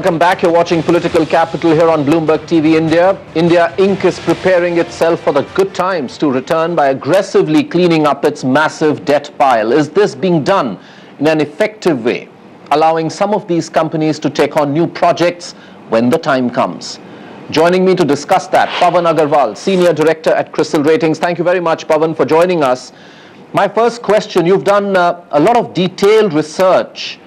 Welcome back. You're watching Political Capital here on Bloomberg TV India. India Inc. is preparing itself for the good times to return by aggressively cleaning up its massive debt pile. Is this being done in an effective way, allowing some of these companies to take on new projects when the time comes? Joining me to discuss that, Pawan Agarwal, Senior Director at CRISIL Ratings. Thank you very much, Pawan, for joining us. My first question, you've done a lot of detailed research.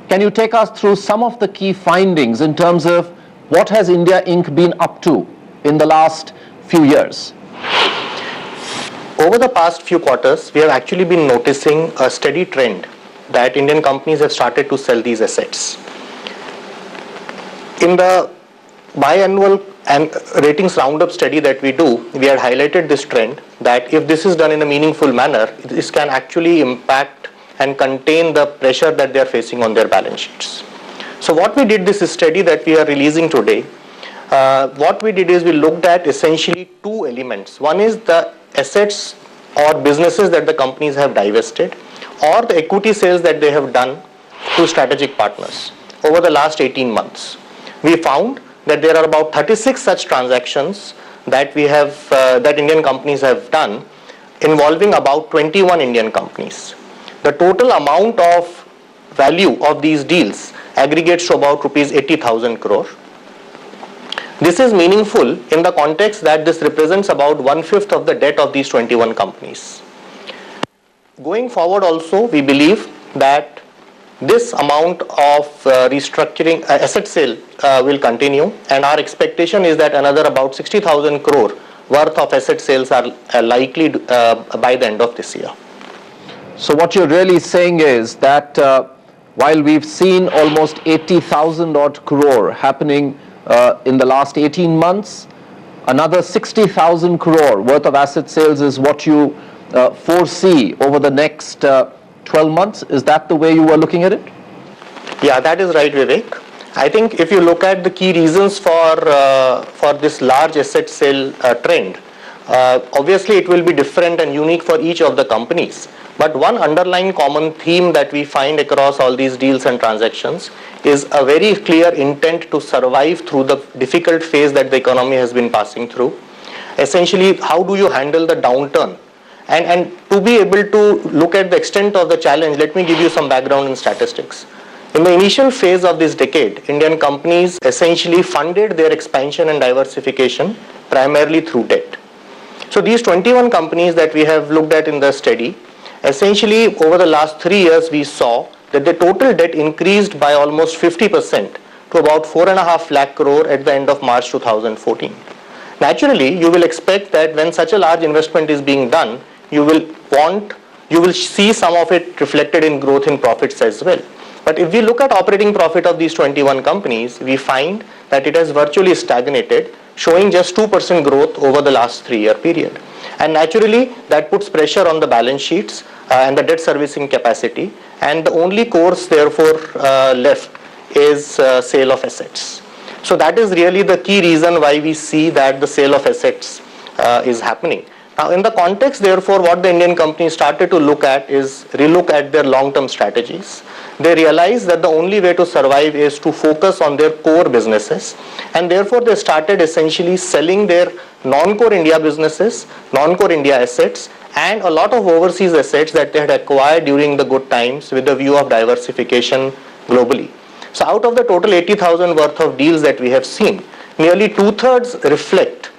Can you take us through some of the key findings in terms of what has India Inc. been up to in the last few years? Over the past few quarters, we have actually been noticing a steady trend that Indian companies have started to sell these assets. In the biannual and ratings roundup study that we do, we had highlighted this trend that if this is done in a meaningful manner, this can actually impact and contain the pressure that they are facing on their balance sheets. So what we did, this study that we are releasing today, what we did is we looked at essentially two elements. One is the assets or businesses that the companies have divested, or the equity sales that they have done to strategic partners over the last 18 months. We found that there are about 36 such transactions that we have, that Indian companies have done, involving about 21 Indian companies. The total amount of value of these deals aggregates to about rupees 80,000 crore. This is meaningful in the context that this represents about 1/5 of the debt of these 21 companies. Going forward also, we believe that this amount of restructuring asset sale will continue, and our expectation is that another about 60,000 crore worth of asset sales are likely by the end of this year. So what you're really saying is that while we've seen almost 80,000 odd crore happening in the last 18 months, another 60,000 crore worth of asset sales is what you foresee over the next 12 months. Is that the way you were looking at it? Yeah, that is right, Vivek. I think if you look at the key reasons for this large asset sale trend, obviously it will be different and unique for each of the companies. But one underlying common theme that we find across all these deals and transactions is a very clear intent to survive through the difficult phase that the economy has been passing through. Essentially, how do you handle the downturn? And to be able to look at the extent of the challenge, let me give you some background and statistics. In the initial phase of this decade, Indian companies essentially funded their expansion and diversification primarily through debt. So these 21 companies that we have looked at in the study, essentially over the last 3 years, we saw that the total debt increased by almost 50% to about 4.5 lakh crore at the end of March 2014. Naturally, you will expect that when such a large investment is being done, you will see some of it reflected in growth in profits as well. But if we look at operating profit of these 21 companies, we find that it has virtually stagnated, showing just 2% growth over the last 3-year period. And naturally, that puts pressure on the balance sheets and the debt servicing capacity. And the only course, therefore, left is sale of assets. So that is really the key reason why we see that the sale of assets is happening. Now, in the context, therefore, what the Indian companies started to look at is relook at their long-term strategies. They realized that the only way to survive is to focus on their core businesses, and therefore they started essentially selling their non-core India businesses, non-core India assets, and a lot of overseas assets that they had acquired during the good times with the view of diversification globally. So out of the total 80,000 worth of deals that we have seen, nearly 2/3 reflect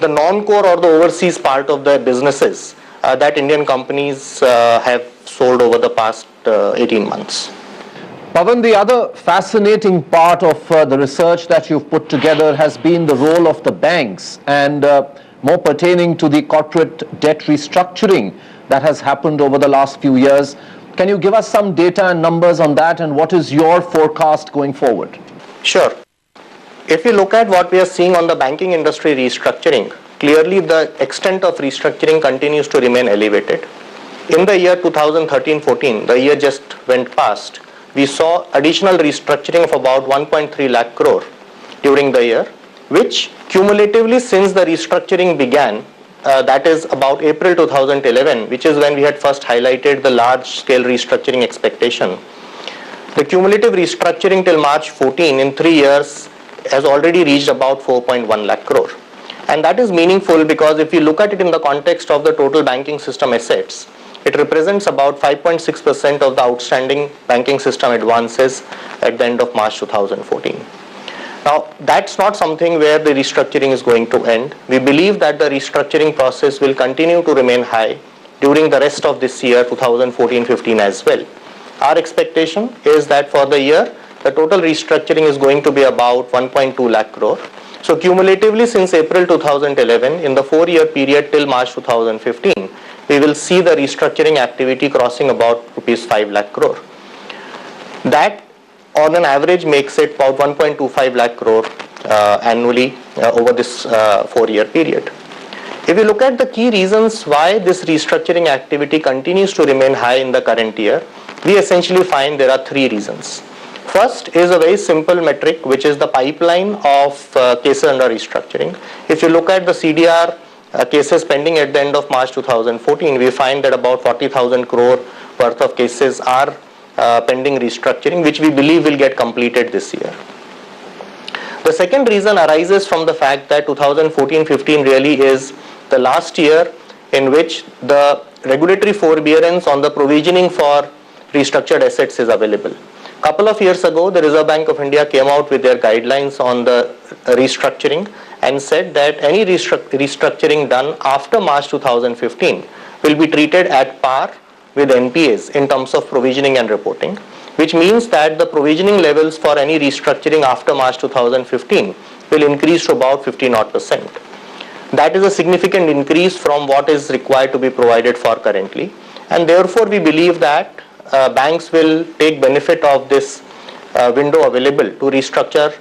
the non-core or the overseas part of the businesses that Indian companies have sold over the past 18 months. Pawan, the other fascinating part of the research that you've put together has been the role of the banks and more pertaining to the corporate debt restructuring that has happened over the last few years. Can you give us some data and numbers on that, and what is your forecast going forward? Sure. If you look at what we are seeing on the banking industry restructuring, clearly the extent of restructuring continues to remain elevated. In the year 2013-14, the year just went past, we saw additional restructuring of about 1.3 lakh crore during the year, which cumulatively since the restructuring began, that is about April 2011, which is when we had first highlighted the large scale restructuring expectation, The cumulative restructuring till March 14 in 3 years has already reached about 4.1 lakh crore. And that is meaningful because if you look at it in the context of the total banking system assets, it represents about 5.6% of the outstanding banking system advances at the end of March 2014. Now, that's not something where the restructuring is going to end. We believe that the restructuring process will continue to remain high during the rest of this year, 2014-15 as well. Our expectation is that for the year, the total restructuring is going to be about 1.2 lakh crore. So cumulatively since April 2011, in the 4-year period till March 2015, we will see the restructuring activity crossing about rupees 5 lakh crore. That on an average makes it about 1.25 lakh crore annually over this 4-year period. If you look at the key reasons why this restructuring activity continues to remain high in the current year, we essentially find there are 3 reasons. First is a very simple metric, which is the pipeline of cases under restructuring. If you look at the CDR cases pending at the end of March 2014, we find that about 40,000 crore worth of cases are pending restructuring, which we believe will get completed this year. The second reason arises from the fact that 2014-15 really is the last year in which the regulatory forbearance on the provisioning for restructured assets is available. Couple of years ago, the Reserve Bank of India came out with their guidelines on the restructuring and said that any restructuring done after March 2015 will be treated at par with NPAs in terms of provisioning and reporting, which means that the provisioning levels for any restructuring after March 2015 will increase to about 50%. That is a significant increase from what is required to be provided for currently, and therefore we believe that banks will take benefit of this window available to restructure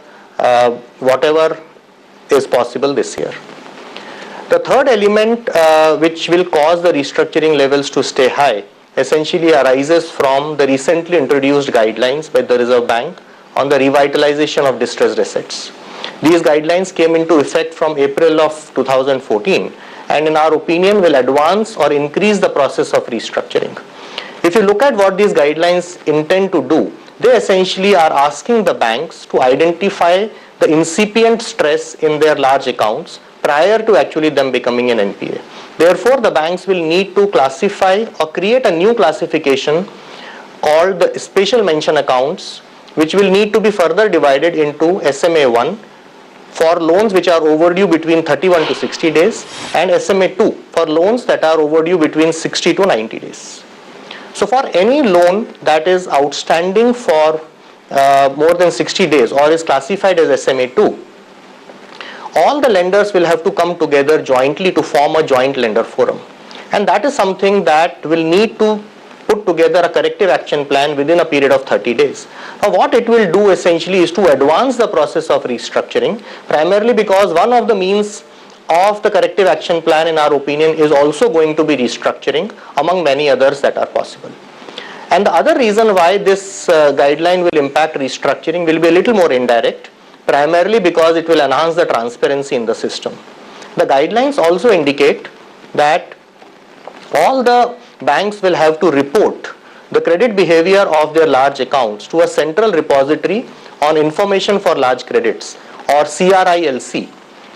whatever is possible this year. The third element which will cause the restructuring levels to stay high essentially arises from the recently introduced guidelines by the Reserve Bank on the revitalization of distressed assets. These guidelines came into effect from April of 2014 and in our opinion will advance or increase the process of restructuring. If you look at what these guidelines intend to do, they essentially are asking the banks to identify the incipient stress in their large accounts prior to actually them becoming an NPA. Therefore, the banks will need to classify or create a new classification called the special mention accounts, which will need to be further divided into SMA1 for loans which are overdue between 31 to 60 days and SMA2 for loans that are overdue between 60 to 90 days. So for any loan that is outstanding for more than 60 days or is classified as SMA2, all the lenders will have to come together jointly to form a joint lender forum. And that is something that will need to put together a corrective action plan within a period of 30 days. Now what it will do essentially is to advance the process of restructuring, primarily because one of the means of the corrective action plan in our opinion is also going to be restructuring among many others that are possible. And the other reason why this guideline will impact restructuring will be a little more indirect, primarily because it will enhance the transparency in the system. The guidelines also indicate that all the banks will have to report the credit behavior of their large accounts to a central repository on information for large credits or CRILC.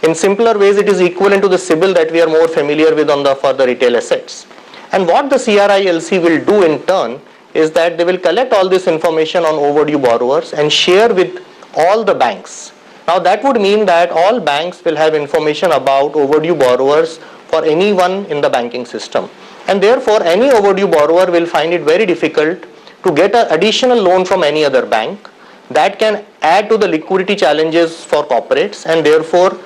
In simpler ways, it is equivalent to the CIBIL that we are more familiar with for the retail assets. And what the CRILC will do in turn is that they will collect all this information on overdue borrowers and share with all the banks. Now that would mean that all banks will have information about overdue borrowers for anyone in the banking system. And therefore any overdue borrower will find it very difficult to get an additional loan from any other bank. That can add to the liquidity challenges for corporates and therefore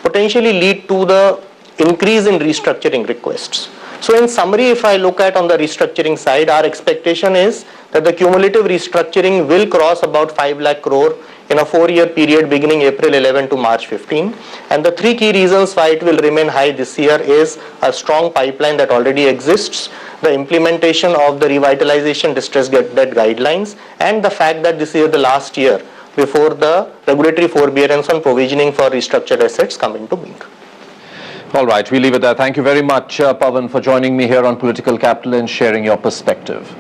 potentially lead to the increase in restructuring requests. So in summary, if I look at on the restructuring side, our expectation is that the cumulative restructuring will cross about 5 lakh crore in a 4-year period beginning April 11 to March 15. And the 3 key reasons why it will remain high this year is a strong pipeline that already exists, the implementation of the revitalization distressed debt guidelines, and the fact that this is the last year before the regulatory forbearance on provisioning for restructured assets come into being. All right, we leave it there. Thank you very much, Pawan, for joining me here on Political Capital and sharing your perspective.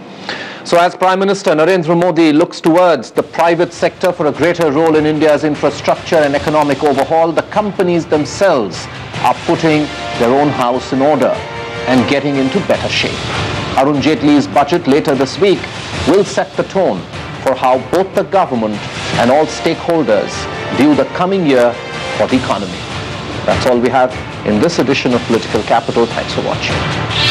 So as Prime Minister Narendra Modi looks towards the private sector for a greater role in India's infrastructure and economic overhaul, the companies themselves are putting their own house in order and getting into better shape. Arun Jaitley's budget later this week will set the tone for how both the government and all stakeholders view the coming year for the economy. That's all we have in this edition of Political Capital. Thanks for watching.